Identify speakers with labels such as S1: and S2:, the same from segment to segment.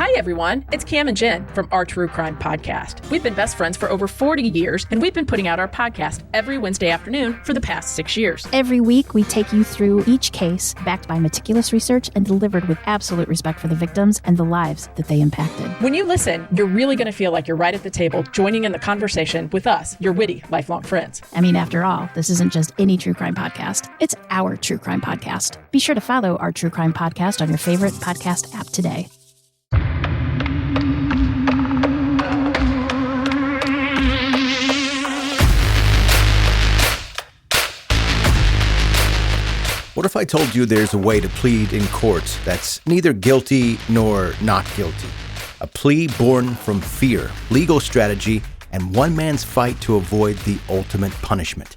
S1: Hi, everyone. It's Cam and Jen from our True Crime Podcast. We've been best friends for over 40 years, and we've been putting out our podcast every Wednesday afternoon for the past 6 years.
S2: Every week, we take you through each case, backed by meticulous research and delivered with absolute respect for the victims and the lives that they impacted.
S1: When you listen, you're really going to feel like you're right at the table, joining in the conversation with us, your witty, lifelong friends.
S2: I mean, after all, this isn't just any true crime podcast. It's our true crime podcast. Be sure to follow our True Crime Podcast on your favorite podcast app today.
S3: What if I told you there's a way to plead in court that's neither guilty nor not guilty? A plea born from fear, legal strategy, and one man's fight to avoid the ultimate punishment.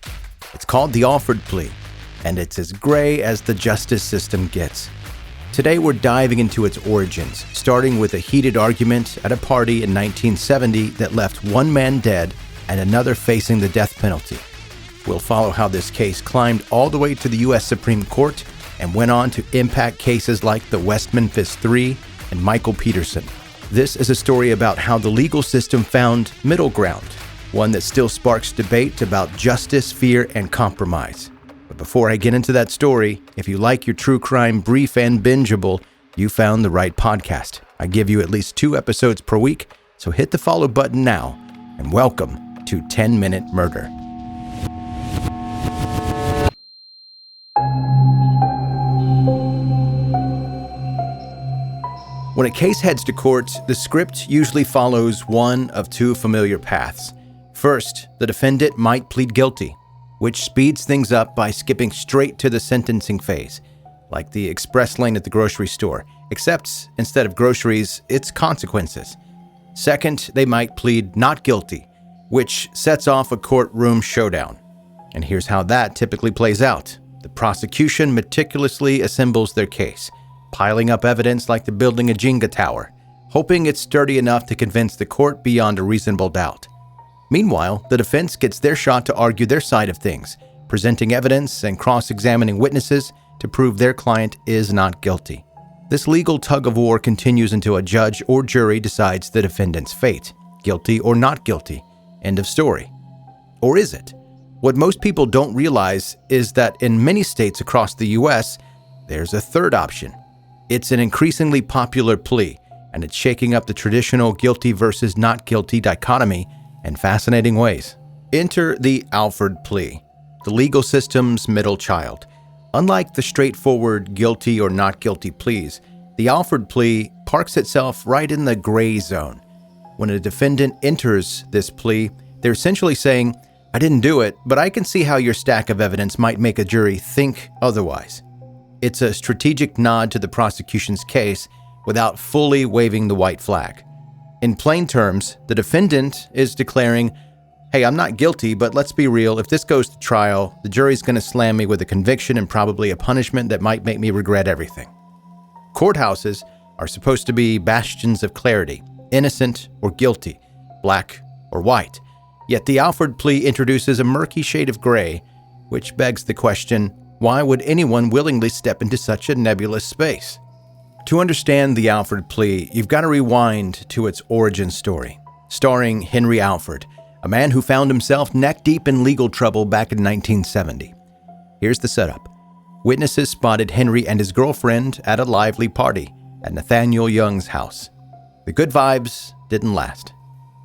S3: It's called the Alford Plea, and it's as gray as the justice system gets. Today we're diving into its origins, starting with a heated argument at a party in 1970 that left one man dead and another facing the death penalty. We'll follow how this case climbed all the way to the U.S. Supreme Court and went on to impact cases like the West Memphis Three and Michael Peterson. This is a story about how the legal system found middle ground, one that still sparks debate about justice, fear, and compromise. But before I get into that story, if you like your true crime brief and bingeable, you found the right podcast. I give you at least 2 episodes per week, so hit the follow button now, and welcome to 10-Minute Murder. When a case heads to court, the script usually follows one of 2 familiar paths. First, the defendant might plead guilty, which speeds things up by skipping straight to the sentencing phase, like the express lane at the grocery store, except instead of groceries, it's consequences. Second, they might plead not guilty, which sets off a courtroom showdown. And here's how that typically plays out. The prosecution meticulously assembles their case, piling up evidence like they're building a Jenga tower, hoping it's sturdy enough to convince the court beyond a reasonable doubt. Meanwhile, the defense gets their shot to argue their side of things, presenting evidence and cross-examining witnesses to prove their client is not guilty. This legal tug-of-war continues until a judge or jury decides the defendant's fate, guilty or not guilty. End of story. Or is it? What most people don't realize is that in many states across the U.S., there's a third option. It's an increasingly popular plea, and it's shaking up the traditional guilty versus not guilty dichotomy in fascinating ways. Enter the Alford Plea, the legal system's middle child. Unlike the straightforward guilty or not guilty pleas, the Alford Plea parks itself right in the gray zone. When a defendant enters this plea, they're essentially saying, I didn't do it, but I can see how your stack of evidence might make a jury think otherwise. It's a strategic nod to the prosecution's case without fully waving the white flag. In plain terms, the defendant is declaring, hey, I'm not guilty, but let's be real, if this goes to trial, the jury's going to slam me with a conviction and probably a punishment that might make me regret everything. Courthouses are supposed to be bastions of clarity, innocent or guilty, black or white. Yet the Alford Plea introduces a murky shade of gray, which begs the question, why would anyone willingly step into such a nebulous space? To understand the Alford Plea, you've got to rewind to its origin story, starring Henry Alford, a man who found himself neck-deep in legal trouble back in 1970. Here's the setup. Witnesses spotted Henry and his girlfriend at a lively party at Nathaniel Young's house. The good vibes didn't last.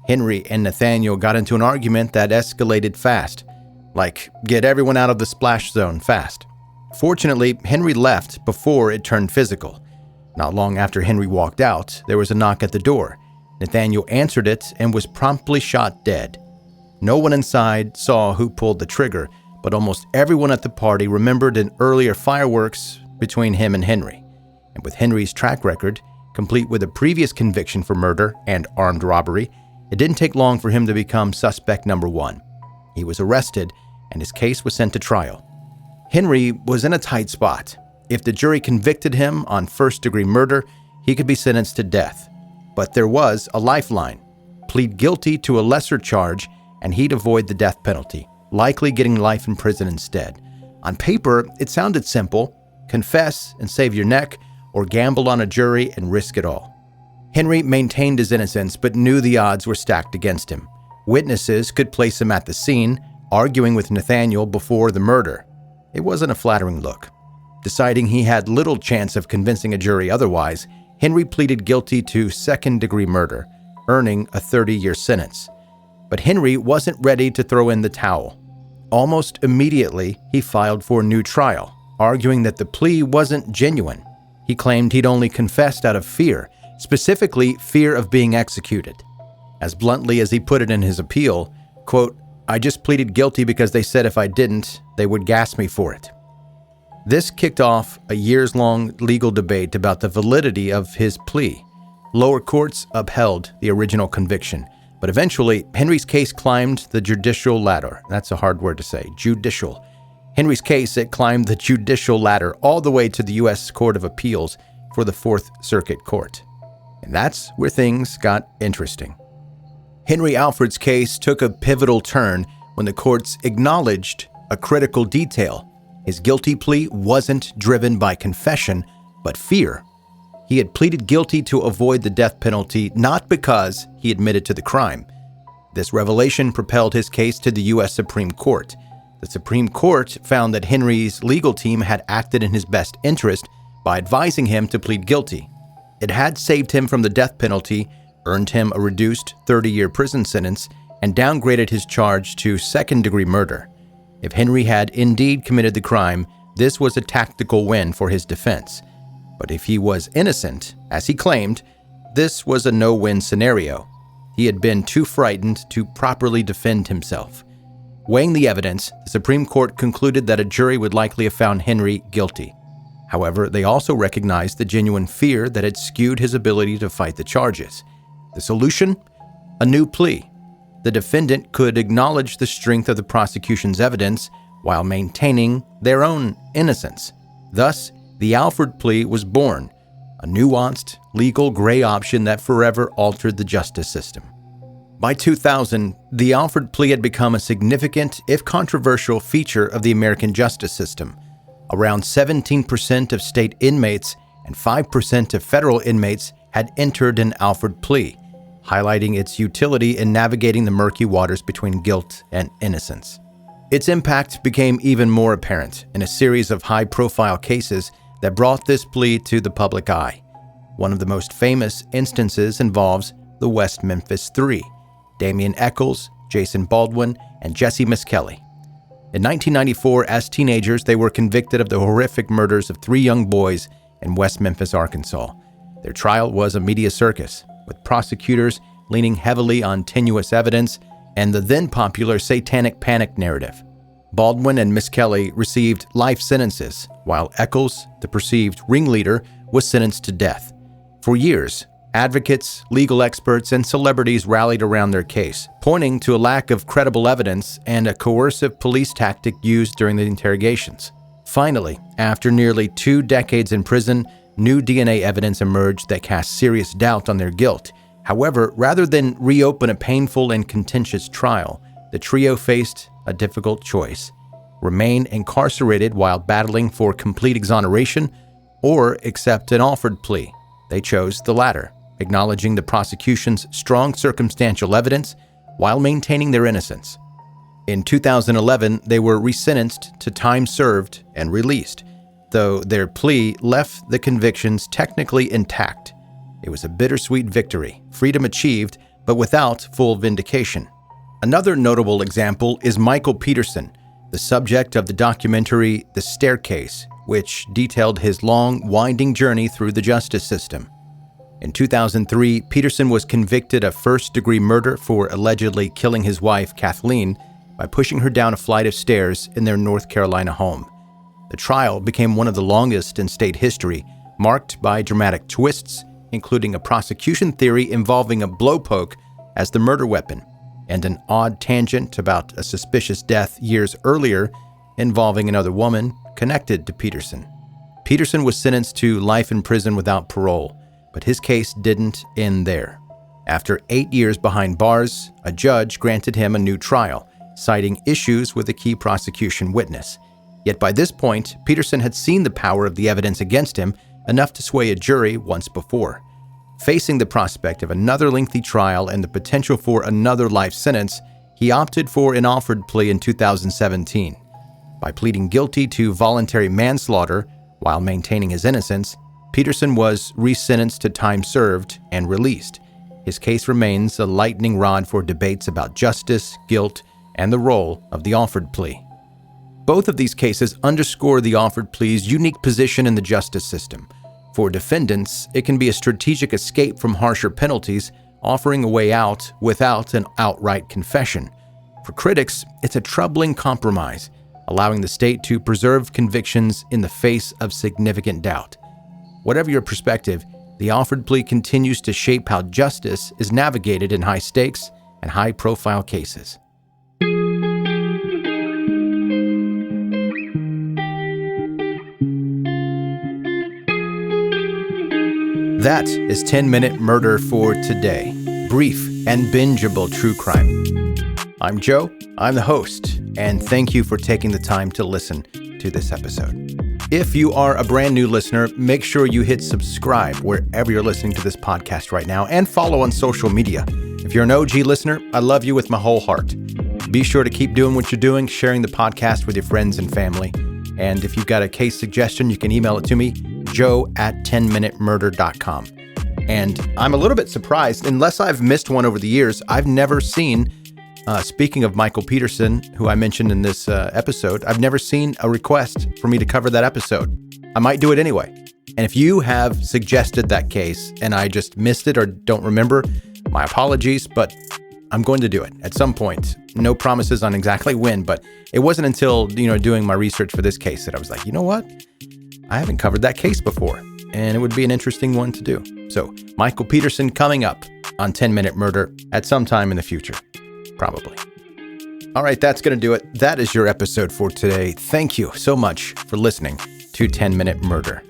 S3: Henry and Nathaniel got into an argument that escalated fast, like get everyone out of the splash zone fast. Fortunately, Henry left before it turned physical. Not long after Henry walked out, there was a knock at the door. Nathaniel answered it and was promptly shot dead. No one inside saw who pulled the trigger, but almost everyone at the party remembered an earlier fireworks between him and Henry. And with Henry's track record, complete with a previous conviction for murder and armed robbery, it didn't take long for him to become suspect number 1. He was arrested, and his case was sent to trial. Henry was in a tight spot. If the jury convicted him on first-degree murder, he could be sentenced to death. But there was a lifeline. Plead guilty to a lesser charge, and he'd avoid the death penalty, likely getting life in prison instead. On paper, it sounded simple. Confess and save your neck, or gamble on a jury and risk it all. Henry maintained his innocence but knew the odds were stacked against him. Witnesses could place him at the scene, arguing with Nathaniel before the murder. It wasn't a flattering look. Deciding he had little chance of convincing a jury otherwise, Henry pleaded guilty to second-degree murder, earning a 30-year sentence. But Henry wasn't ready to throw in the towel. Almost immediately, he filed for a new trial, arguing that the plea wasn't genuine. He claimed he'd only confessed out of fear, specifically fear of being executed. As bluntly as he put it in his appeal, quote, "I just pleaded guilty because they said if I didn't, they would gas me for it." This kicked off a years-long legal debate about the validity of his plea. Lower courts upheld the original conviction, but eventually, Henry's case climbed the judicial ladder. That's a hard word to say, judicial. Henry's case, it climbed the judicial ladder all the way to the U.S. Court of Appeals for the Fourth Circuit Court. And that's where things got interesting. Henry Alford's case took a pivotal turn when the courts acknowledged a critical detail. His guilty plea wasn't driven by confession, but fear. He had pleaded guilty to avoid the death penalty, not because he admitted to the crime. This revelation propelled his case to the U.S. Supreme Court. The Supreme Court found that Henry's legal team had acted in his best interest by advising him to plead guilty. It had saved him from the death penalty, earned him a reduced 30-year prison sentence, and downgraded his charge to second-degree murder. If Henry had indeed committed the crime, this was a tactical win for his defense. But if he was innocent, as he claimed, this was a no-win scenario. He had been too frightened to properly defend himself. Weighing the evidence, the Supreme Court concluded that a jury would likely have found Henry guilty. However, they also recognized the genuine fear that had skewed his ability to fight the charges. The solution? A new plea. The defendant could acknowledge the strength of the prosecution's evidence while maintaining their own innocence. Thus, the Alford Plea was born, a nuanced, legal gray option that forever altered the justice system. By 2000, the Alford Plea had become a significant, if controversial, feature of the American justice system. Around 17% of state inmates and 5% of federal inmates had entered an Alford Plea, highlighting its utility in navigating the murky waters between guilt and innocence. Its impact became even more apparent in a series of high-profile cases that brought this plea to the public eye. One of the most famous instances involves the West Memphis Three: Damian Eccles, Jason Baldwin, and Jesse Miskelly. In 1994, as teenagers, they were convicted of the horrific murders of 3 young boys in West Memphis, Arkansas. Their trial was a media circus, with prosecutors leaning heavily on tenuous evidence and the then-popular satanic panic narrative. Baldwin and Miskelly received life sentences, while Eccles, the perceived ringleader, was sentenced to death. For years, advocates, legal experts, and celebrities rallied around their case, pointing to a lack of credible evidence and a coercive police tactic used during the interrogations. Finally, after nearly 2 decades in prison, new DNA evidence emerged that cast serious doubt on their guilt. However, rather than reopen a painful and contentious trial, the trio faced a difficult choice: remain incarcerated while battling for complete exoneration, or accept an Alford plea. They chose the latter, acknowledging the prosecution's strong circumstantial evidence while maintaining their innocence. In 2011, they were resentenced to time served and released, though their plea left the convictions technically intact. It was a bittersweet victory, freedom achieved, but without full vindication. Another notable example is Michael Peterson, the subject of the documentary The Staircase, which detailed his long, winding journey through the justice system. In 2003, Peterson was convicted of first-degree murder for allegedly killing his wife, Kathleen, by pushing her down a flight of stairs in their North Carolina home. The trial became one of the longest in state history, marked by dramatic twists, including a prosecution theory involving a blowpoke as the murder weapon, and an odd tangent about a suspicious death years earlier involving another woman connected to Peterson. Peterson was sentenced to life in prison without parole, but his case didn't end there. After 8 years behind bars, a judge granted him a new trial, citing issues with a key prosecution witness. Yet by this point, Peterson had seen the power of the evidence against him enough to sway a jury once before. Facing the prospect of another lengthy trial and the potential for another life sentence, he opted for an Alford plea in 2017. By pleading guilty to voluntary manslaughter while maintaining his innocence, Peterson was resentenced to time served and released. His case remains a lightning rod for debates about justice, guilt, and the role of the Alford plea. Both of these cases underscore the Alford plea's unique position in the justice system. For defendants, it can be a strategic escape from harsher penalties, offering a way out without an outright confession. For critics, it's a troubling compromise, allowing the state to preserve convictions in the face of significant doubt. Whatever your perspective, the Alford plea continues to shape how justice is navigated in high-stakes and high-profile cases. That is 10-Minute Murder for today. Brief and bingeable true crime. I'm Joe, I'm the host, and thank you for taking the time to listen to this episode. If you are a brand new listener, make sure you hit subscribe wherever you're listening to this podcast right now and follow on social media. If you're an OG listener, I love you with my whole heart. Be sure to keep doing what you're doing, sharing the podcast with your friends and family. And if you've got a case suggestion, you can email it to me, joe@10minutemurder.com. And I'm a little bit surprised, unless I've missed one over the years, I've never seen, speaking of Michael Peterson, who I mentioned in this episode, I've never seen a request for me to cover that episode. I might do it anyway. And if you have suggested that case and I just missed it or don't remember, my apologies, but I'm going to do it at some point. No promises on exactly when, but it wasn't until, doing my research for this case that I was like, you know what? I haven't covered that case before, and it would be an interesting one to do. So, Michael Peterson coming up on 10-Minute Murder at some time in the future. Probably. All right, that's going to do it. That is your episode for today. Thank you so much for listening to 10-Minute Murder.